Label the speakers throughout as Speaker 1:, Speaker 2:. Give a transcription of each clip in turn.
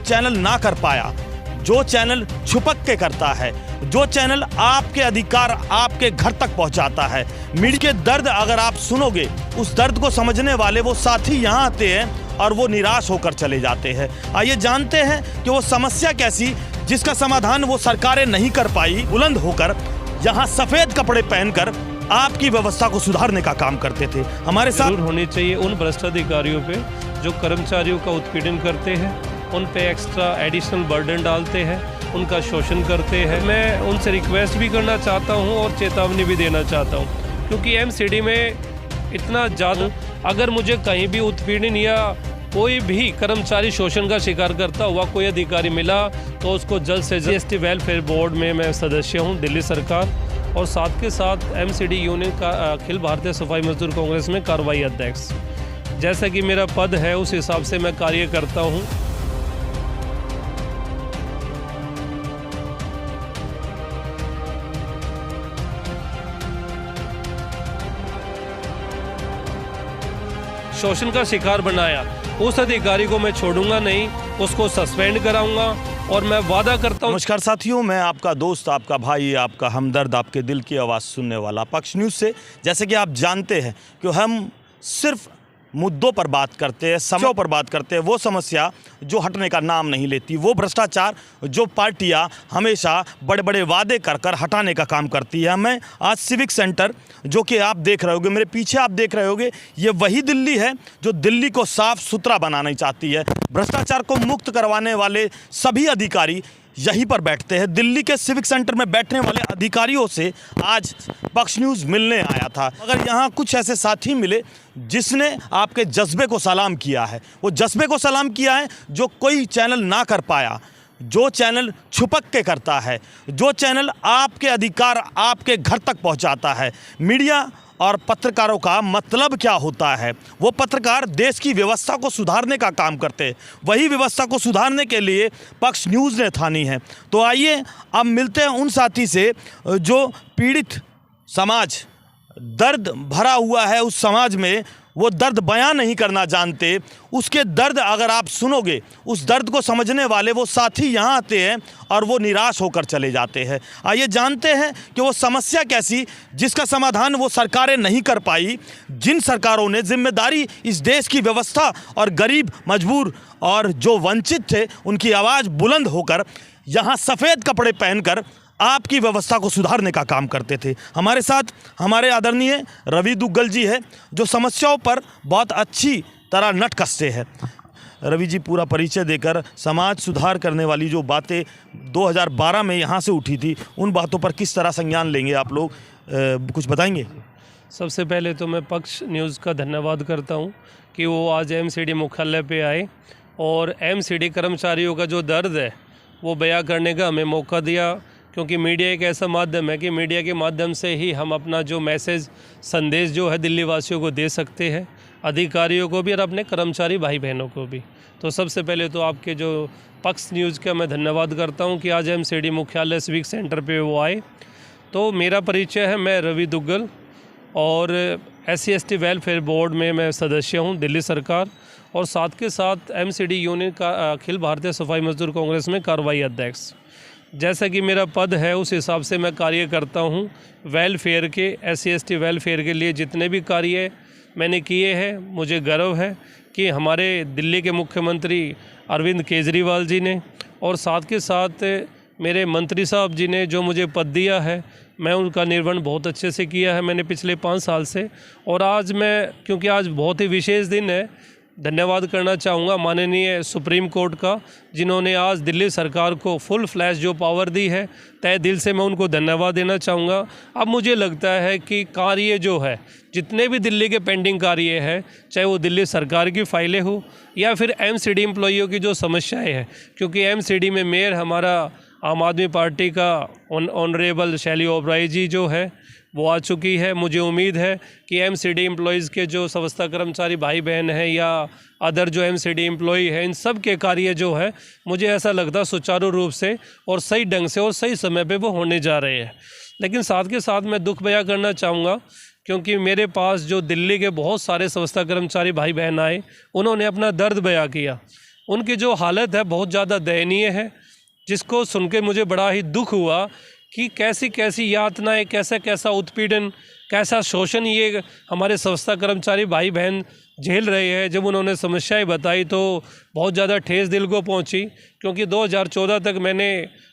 Speaker 1: Channel ना कर पाया, जो चैनल छुपक के करता है, जो चैनल आपके अधिकार आपके घर तक पहुंचाता है, मीडिया के दर्द अगर आप सुनोगे, उस दर्द को समझने वाले वो साथी यहाँ आते हैं और वो निराश होकर चले जाते हैं। आइए जानते हैं कि वो समस्या कैसी जिसका समाधान वो सरकारें नहीं कर पाई, बुलंद होकर यहाँ सफेद कपड़े पहनकर आपकी व्यवस्था को सुधारने का काम करते थे। हमारे साथ
Speaker 2: होनी चाहिए उन भ्रष्ट अधिकारियों पे जो कर्मचारियों का उत्पीड़न करते हैं, उन पे एक्स्ट्रा एडिशनल बर्डन डालते हैं, उनका शोषण करते हैं। मैं उनसे रिक्वेस्ट भी करना चाहता हूं और चेतावनी भी देना चाहता हूं, क्योंकि एमसीडी में इतना ज़्यादा, अगर मुझे कहीं भी उत्पीड़न या कोई भी कर्मचारी शोषण का शिकार करता हुआ कोई अधिकारी मिला तो उसको जल्द से जल्द जीएसटी वेलफेयर बोर्ड में मैं सदस्य हूँ, दिल्ली सरकार, और साथ के साथ एमसीडी यूनियन का अखिल भारतीय सफाई मजदूर कांग्रेस में कार्रवाई अध्यक्ष, जैसा कि मेरा पद है उस हिसाब से मैं कार्य करता हूँ। शोषण का शिकार बनाया उस अधिकारी को मैं छोड़ूंगा नहीं, उसको सस्पेंड कराऊंगा और मैं वादा करता हूं।
Speaker 1: नमस्कार साथियों, मैं आपका दोस्त, आपका भाई, आपका हमदर्द, आपके दिल की आवाज़ सुनने वाला पक्ष न्यूज़ से। जैसे कि आप जानते हैं कि हम सिर्फ मुद्दों पर बात करते हैं, समस्याओं पर बात करते हैं, वो समस्या जो हटने का नाम नहीं लेती, वो भ्रष्टाचार जो पार्टियां हमेशा बड़े बड़े वादे कर कर हटाने का काम करती है। मैं आज सिविक सेंटर, जो कि आप देख रहे होगे, मेरे पीछे आप देख रहे होगे, ये वही दिल्ली है जो दिल्ली को साफ सुथरा बनाना चाहती है। भ्रष्टाचार को मुक्त करवाने वाले सभी अधिकारी यहीं पर बैठते हैं। दिल्ली के सिविक सेंटर में बैठने वाले अधिकारियों से आज पक्ष न्यूज़ मिलने आया था। अगर यहाँ कुछ ऐसे साथी मिले जिसने आपके जज्बे को सलाम किया है, वो जज्बे को सलाम किया है जो कोई चैनल ना कर पाया, जो चैनल छुपक के करता है, जो चैनल आपके अधिकार आपके घर तक पहुँचाता है। मीडिया और पत्रकारों का मतलब क्या होता है? वो पत्रकार देश की व्यवस्था को सुधारने का काम करते हैं। वही व्यवस्था को सुधारने के लिए पक्ष न्यूज़ ने ठानी है। तो आइए अब मिलते हैं उन साथी से जो पीड़ित समाज, दर्द भरा हुआ है उस समाज में, वो दर्द बयां नहीं करना जानते, उसके दर्द अगर आप सुनोगे, उस दर्द को समझने वाले वो साथी यहाँ आते हैं और वो निराश होकर चले जाते हैं। आइए जानते हैं कि वो समस्या कैसी जिसका समाधान वो सरकारें नहीं कर पाई, जिन सरकारों ने जिम्मेदारी इस देश की व्यवस्था और गरीब, मजबूर और जो वंचित थे उनकी आवाज़ बुलंद होकर यहाँ सफ़ेद कपड़े पहनकर आपकी व्यवस्था को सुधारने का काम करते थे। हमारे साथ हमारे आदरणीय रवि दुग्गल जी है, जो समस्याओं पर बहुत अच्छी तरह नट कसते हैं। रवि जी, पूरा परिचय देकर समाज सुधार करने वाली जो बातें 2012 में यहाँ से उठी थी, उन बातों पर किस तरह संज्ञान लेंगे आप लोग, कुछ बताएंगे?
Speaker 2: सबसे पहले तो मैं पक्ष न्यूज़ का धन्यवाद करता हूँ कि वो आज एमसीडी मुख्यालय पे आए और एमसीडी कर्मचारियों का जो दर्द है वो बयां करने का हमें मौका दिया, क्योंकि मीडिया एक ऐसा माध्यम है कि मीडिया के माध्यम से ही हम अपना जो मैसेज, संदेश जो है दिल्ली वासियों को दे सकते हैं, अधिकारियों को भी और अपने कर्मचारी भाई बहनों को भी। तो सबसे पहले तो आपके जो पक्ष न्यूज़ का मैं धन्यवाद करता हूं कि आज एमसीडी मुख्यालय सिविक सेंटर पे वो आए। तो मेरा परिचय है, मैं रवि दुग्गल और SC/ST वेलफेयर बोर्ड में मैं सदस्य हूँ, दिल्ली सरकार, और साथ के साथ एमसीडी यूनियन का अखिल भारतीय सफाई मजदूर कांग्रेस में कार्रवाई अध्यक्ष, जैसा कि मेरा पद है उस हिसाब से मैं कार्य करता हूं। वेलफेयर के, SC/ST वेलफेयर के लिए जितने भी कार्य मैंने किए हैं, मुझे गर्व है कि हमारे दिल्ली के मुख्यमंत्री अरविंद केजरीवाल जी ने और साथ के साथ मेरे मंत्री साहब जी ने जो मुझे पद दिया है, मैं उनका निर्वहन बहुत अच्छे से किया है मैंने पिछले 5 साल से। और आज मैं, क्योंकि आज बहुत ही विशेष दिन है, धन्यवाद करना चाहूँगा माननीय सुप्रीम कोर्ट का, जिन्होंने आज दिल्ली सरकार को फुल फ्लैश जो पावर दी है, तहे दिल से मैं उनको धन्यवाद देना चाहूँगा। अब मुझे लगता है कि कार्य जो है, जितने भी दिल्ली के पेंडिंग कार्य है, चाहे वो दिल्ली सरकार की फाइलें हो या फिर एमसीडी एम्प्लॉइयों की जो समस्याएं हैं, क्योंकि एमसीडी में मेयर हमारा आम आदमी पार्टी का ऑनरेबल शैली ओबराय जी जो है वो आ चुकी है। मुझे उम्मीद है कि एमसीडी एम्प्लॉइज़ के जो संस्था कर्मचारी भाई बहन हैं या अदर जो एमसीडी एम्प्लॉई हैं, इन सब के कार्य जो है, मुझे ऐसा लगता है सुचारू रूप से और सही ढंग से और सही समय पे वो होने जा रहे हैं। लेकिन साथ के साथ मैं दुख बयां करना चाहूँगा, क्योंकि मेरे पास जो दिल्ली के बहुत सारे संस्था कर्मचारी भाई बहन आए, उन्होंने अपना दर्द बयां किया उनकी जो हालत है बहुत ज़्यादा दयनीय है, जिसको सुन के मुझे बड़ा ही दुख हुआ कि कैसी कैसी यातनाएं, कैसा कैसा उत्पीड़न, कैसा शोषण ये हमारे संस्था कर्मचारी भाई बहन झेल रहे हैं। जब उन्होंने समस्याएं बताई तो बहुत ज़्यादा ठेस दिल को पहुंची, क्योंकि 2014 तक मैंने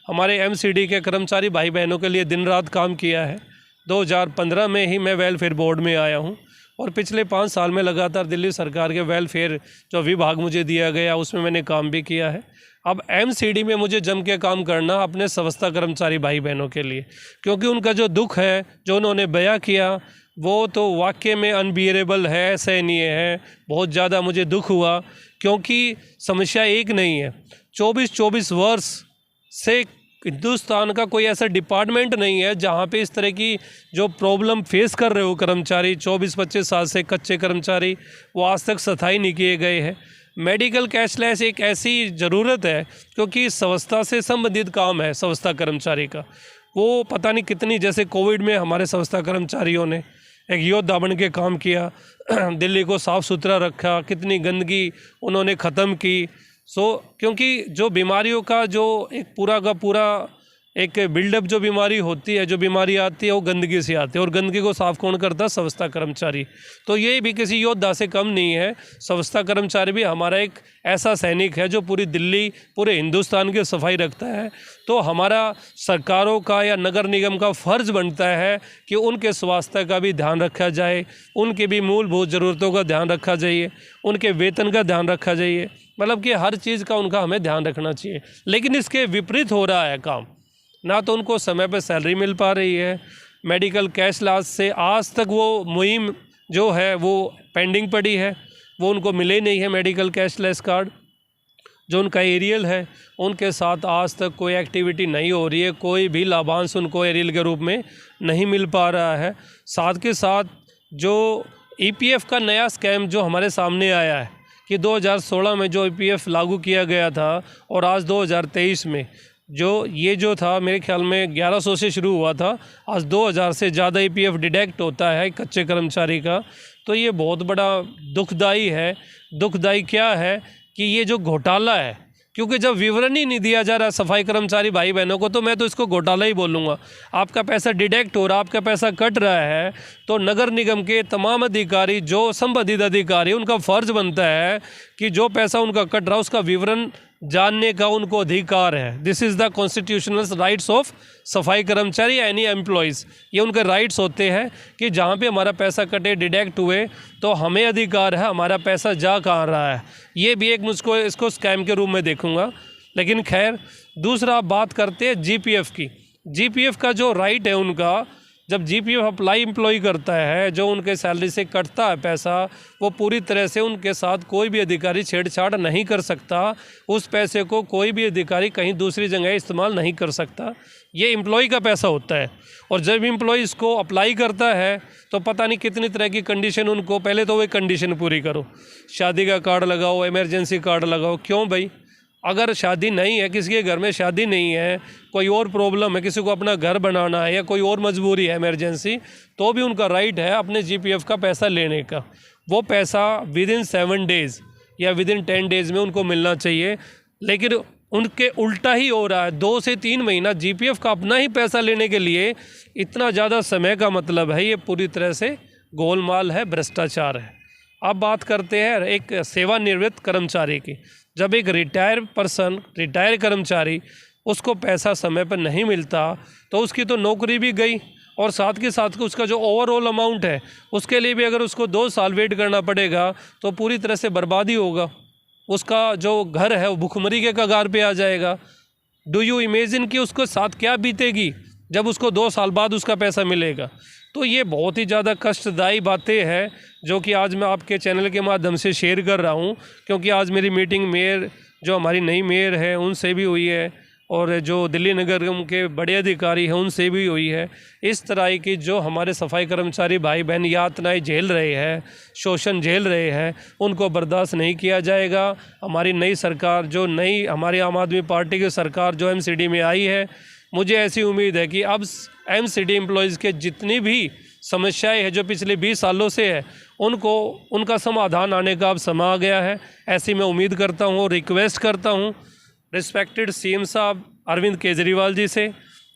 Speaker 2: हमारे एमसीडी के कर्मचारी भाई बहनों के लिए दिन रात काम किया है। 2015 में ही मैं वेलफेयर बोर्ड में आया हूं और पिछले 5 साल में लगातार दिल्ली सरकार के वेलफेयर जो विभाग मुझे दिया गया उसमें मैंने काम भी किया है। अब एमसीडी में मुझे जम के काम करना अपने संस्था कर्मचारी भाई बहनों के लिए, क्योंकि उनका जो दुख है जो उन्होंने बयां किया वो तो वाकई में अनबियरेबल है, सहनीय है। बहुत ज़्यादा मुझे दुख हुआ, क्योंकि समस्या एक नहीं है। 24 वर्ष से हिंदुस्तान का कोई ऐसा डिपार्टमेंट नहीं है जहाँ पे इस तरह की जो प्रॉब्लम फेस कर रहे हो कर्मचारी, 24-25 साल से कच्चे कर्मचारी, वो आज तक सफाई नहीं किए गए हैं। मेडिकल कैशलेस एक ऐसी ज़रूरत है, क्योंकि संस्था से संबंधित काम है संस्था कर्मचारी का। वो पता नहीं कितनी, जैसे कोविड में हमारे संस्था कर्मचारियों ने एक योद्धा बन के काम किया, दिल्ली को साफ़ सुथरा रखा, कितनी गंदगी उन्होंने ख़त्म की। क्योंकि जो बीमारियों का जो एक पूरा का पूरा एक बिल्डअप जो बीमारी होती है, जो बीमारी आती है वो गंदगी से आती है, और गंदगी को साफ़ कौन करता है? संस्था कर्मचारी। तो ये भी किसी योद्धा से कम नहीं है। संस्था कर्मचारी भी हमारा एक ऐसा सैनिक है जो पूरी दिल्ली, पूरे हिंदुस्तान की सफाई रखता है। तो हमारा सरकारों का या नगर निगम का फ़र्ज़ बनता है कि उनके स्वास्थ्य का भी ध्यान रखा जाए, उनके भी मूलभूत ज़रूरतों का ध्यान रखा जाइए, उनके वेतन का ध्यान रखा जाइए, मतलब कि हर चीज़ का उनका हमें ध्यान रखना चाहिए। लेकिन इसके विपरीत हो रहा है काम। ना तो उनको समय पर सैलरी मिल पा रही है, मेडिकल कैश लॉस से आज तक वो मुहिम जो है वो पेंडिंग पड़ी है, वो उनको मिले नहीं है मेडिकल कैशलेस कार्ड। जो उनका एरियल है उनके साथ आज तक कोई एक्टिविटी नहीं हो रही है, कोई भी लाभांश उनको एरियल के रूप में नहीं मिल पा रहा है। साथ के साथ जो ईपीएफ का नया स्कैम जो हमारे सामने आया है कि 2016 में जो ईपीएफ लागू किया गया था और आज 2023 में जो था मेरे ख्याल में 1100 से शुरू हुआ था, आज 2000 से ज़्यादा ईपीएफ डिडक्ट होता है कच्चे कर्मचारी का। तो ये बहुत बड़ा दुखदाई है। दुखदाई क्या है कि ये जो घोटाला है, क्योंकि जब विवरण ही नहीं दिया जा रहा सफाई कर्मचारी भाई बहनों को, तो मैं तो इसको घोटाला ही बोलूँगा। आपका पैसा डिडक्ट हो रहा, आपका पैसा कट रहा है, तो नगर निगम के तमाम अधिकारी, जो संबंधित अधिकारी, उनका फ़र्ज़ बनता है कि जो पैसा उनका कट रहा उसका विवरण जानने का उनको अधिकार है। This is the constitutional rights of सफाई कर्मचारी एनी एम्प्लॉयज़। ये उनके राइट्स होते हैं कि जहाँ पे हमारा पैसा कटे, डिडक्ट हुए, तो हमें अधिकार है हमारा पैसा जा कहाँ रहा है। ये भी एक मुझको इसको स्कैम के रूप में देखूँगा। लेकिन खैर, दूसरा बात करते हैं जीपीएफ की। जीपीएफ का जो राइट है उनका, जब जीपीएफ अप्लाई एम्प्लॉय करता है, जो उनके सैलरी से कटता है पैसा, वो पूरी तरह से उनके साथ कोई भी अधिकारी छेड़छाड़ नहीं कर सकता। उस पैसे को कोई भी अधिकारी कहीं दूसरी जगह इस्तेमाल नहीं कर सकता। ये एम्प्लॉय का पैसा होता है। और जब एम्प्लॉय इसको अप्लाई करता है तो पता नहीं कितनी तरह की कंडीशन उनको, पहले तो वो कंडीशन पूरी करो, शादी का कार्ड लगाओ, इमरजेंसी कार्ड लगाओ। क्यों भाई? अगर शादी नहीं है, किसी के घर में शादी नहीं है, कोई और प्रॉब्लम है, किसी को अपना घर बनाना है या कोई और मजबूरी है इमरजेंसी, तो भी उनका राइट है अपने जीपीएफ का पैसा लेने का। वो पैसा विदिन 7 डेज़ या विदिन 10 डेज़ में उनको मिलना चाहिए। लेकिन उनके उल्टा ही हो रहा है। 2 से 3 महीना जीपीएफ का अपना ही पैसा लेने के लिए इतना ज़्यादा समय का मतलब है, ये पूरी तरह से गोलमाल है, भ्रष्टाचार है। अब बात करते हैं एक सेवानिवृत्त कर्मचारी की। जब एक रिटायर कर्मचारी, उसको पैसा समय पर नहीं मिलता तो उसकी तो नौकरी भी गई, और साथ के साथ उसका जो ओवरऑल अमाउंट है उसके लिए भी अगर उसको 2 साल वेट करना पड़ेगा तो पूरी तरह से बर्बादी होगा। उसका जो घर है वो भुखमरी के कगार पे आ जाएगा। डू यू इमेजिन कि उसको साथ क्या बीतेगी जब उसको 2 साल बाद उसका पैसा मिलेगा। तो ये बहुत ही ज़्यादा कष्टदायी बातें हैं जो कि आज मैं आपके चैनल के माध्यम से शेयर कर रहा हूँ, क्योंकि आज मेरी मीटिंग मेयर, जो हमारी नई मेयर है, उनसे भी हुई है, और जो दिल्ली नगर निगम के बड़े अधिकारी हैं उनसे भी हुई है। इस तरह की जो हमारे सफाई कर्मचारी भाई बहन यातनाएं झेल रहे हैं, शोषण झेल रहे हैं, उनको बर्दाश्त नहीं किया जाएगा। हमारी नई सरकार, जो नई हमारी आम आदमी पार्टी की सरकार जो एमसीडी में आई है, मुझे ऐसी उम्मीद है कि अब एमसीडी एम्प्लॉयज़ के जितनी भी समस्याएं हैं जो पिछले 20 सालों से है, उनको उनका समाधान आने का अब समय आ गया है, ऐसी मैं उम्मीद करता हूँ और रिक्वेस्ट करता हूँ रिस्पेक्टेड सीएम साहब अरविंद केजरीवाल जी से,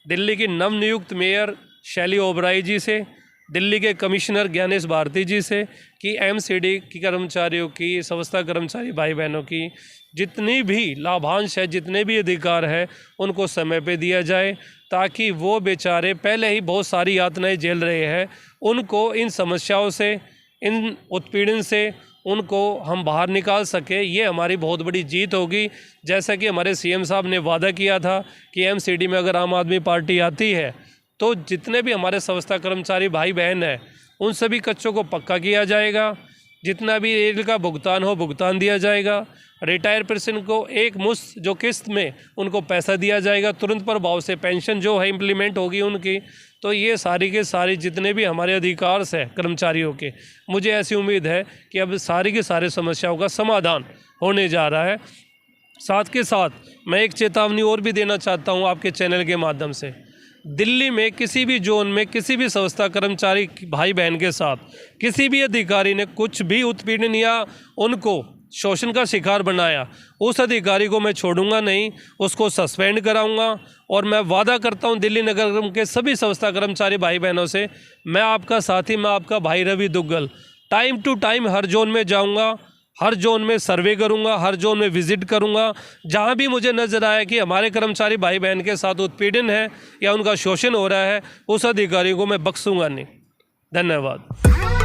Speaker 2: दिल्ली की नवनियुक्त मेयर शैली ओबराई जी से, दिल्ली के कमिश्नर ज्ञानेश भारती जी से कि एमसीडी की कर्मचारियों की, संस्था कर्मचारी भाई बहनों की जितनी भी लाभांश है, जितने भी अधिकार है, उनको समय पे दिया जाए, ताकि वो बेचारे पहले ही बहुत सारी यातनाएं झेल रहे हैं, उनको इन समस्याओं से, इन उत्पीड़न से उनको हम बाहर निकाल सके। ये हमारी बहुत बड़ी जीत होगी। जैसा कि हमारे सीएम साहब ने वादा किया था कि एमसीडी में अगर आम आदमी पार्टी आती है तो जितने भी हमारे संस्था कर्मचारी भाई बहन हैं उन सभी कच्चों को पक्का किया जाएगा, जितना भी रेल का भुगतान हो भुगतान दिया जाएगा, रिटायर पर्सन को एक मुश्त जो किस्त में उनको पैसा दिया जाएगा, तुरंत प्रभाव से पेंशन जो है इम्प्लीमेंट होगी उनकी। तो ये सारी के सारी जितने भी हमारे अधिकार हैं कर्मचारियों के, मुझे ऐसी उम्मीद है कि अब सारी के सारे समस्याओं का समाधान होने जा रहा है। साथ के साथ मैं एक चेतावनी और भी देना चाहता हूँ आपके चैनल के माध्यम से। दिल्ली में किसी भी जोन में किसी भी संस्था कर्मचारी भाई बहन के साथ किसी भी अधिकारी ने कुछ भी उत्पीड़न या उनको शोषण का शिकार बनाया, उस अधिकारी को मैं छोड़ूंगा नहीं, उसको सस्पेंड कराऊंगा। और मैं वादा करता हूं दिल्ली नगर निगम के सभी संस्था कर्मचारी भाई बहनों से, मैं आपका साथी, मैं आपका भाई Ravi Duggal time to time हर जोन में जाऊंगा, हर जोन में सर्वे करूंगा, हर जोन में विजिट करूंगा। जहां भी मुझे नजर आए कि हमारे कर्मचारी भाई बहन के साथ उत्पीड़न है या उनका शोषण हो रहा है, उस अधिकारी को मैं बख्शूंगा नहीं। धन्यवाद।